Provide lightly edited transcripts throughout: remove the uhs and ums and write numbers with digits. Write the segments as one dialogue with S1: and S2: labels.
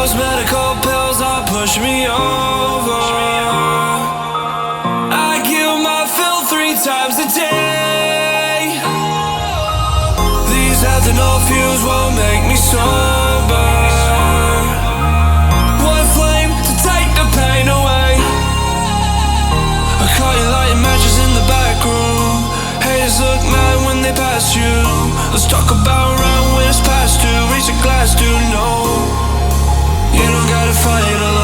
S1: Those medical pills are push me over. I kill my fill 3 times a day. These ethanol fumes won't make me sober. One flame to take the pain away. I caught you lighting matches in the back room. Haters look mad when they pass you. Let's talk about round when it's past 2. Reach a glass, do no. You don't gotta fight alone.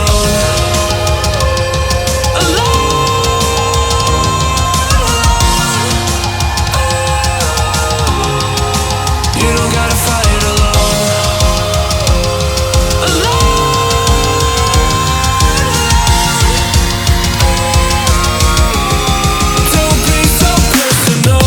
S1: You don't gotta fight alone. Don't be so personal.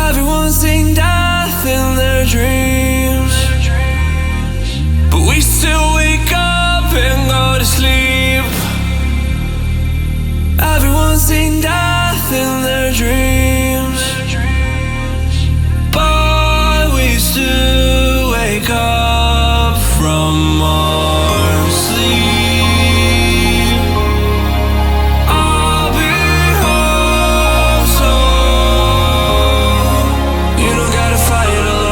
S1: Everyone's seen death in their dreams, but we still wake up and go to sleep. Everyone's seen death in their dreams, but we still wake up from our sleep. I'll be home soon. You don't gotta fight alone.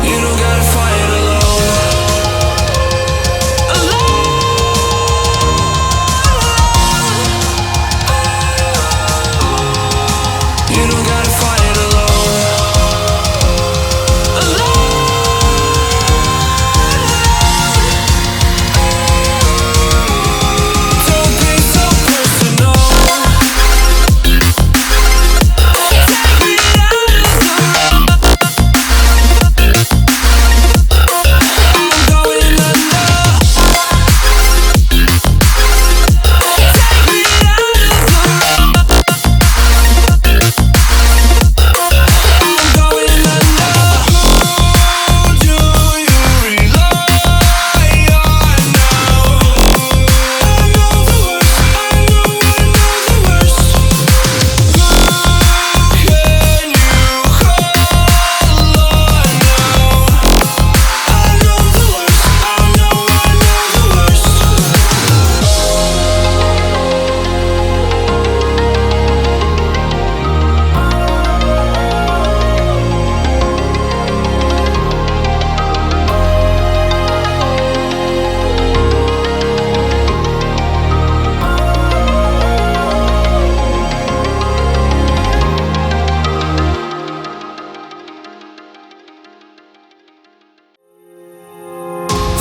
S1: You don't gotta fight alone. You don't gotta fight alone. Don't be so personal.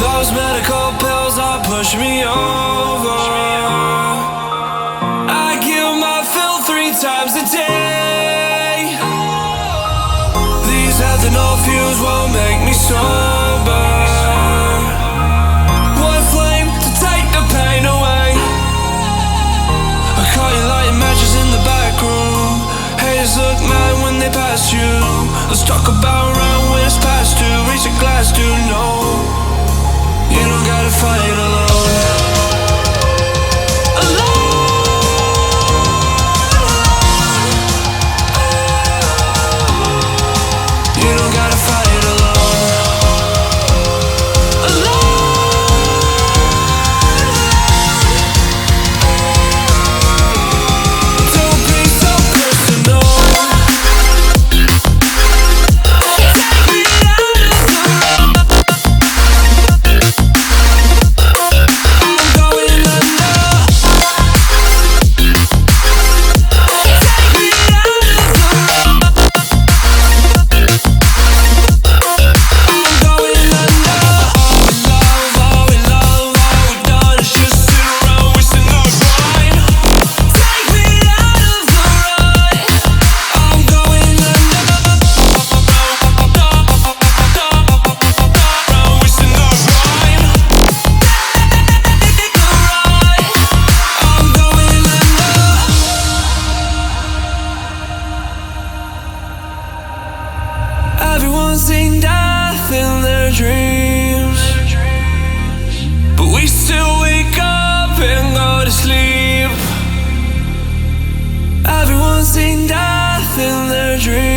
S1: Those medical pills are push me over. I kill my fill 3 times a day. These ethanol fumes won't make me sober. One flame to take the pain away. I caught you lighting matches in the back room. Haters look mad when they pass you. Let's talk about round when it's past 2. Reach a glass, do no. You don't gotta fight alone. You don't gotta fight alone. Don't be so personal. Take me out of the to sleep. Everyone's seen death in their dreams.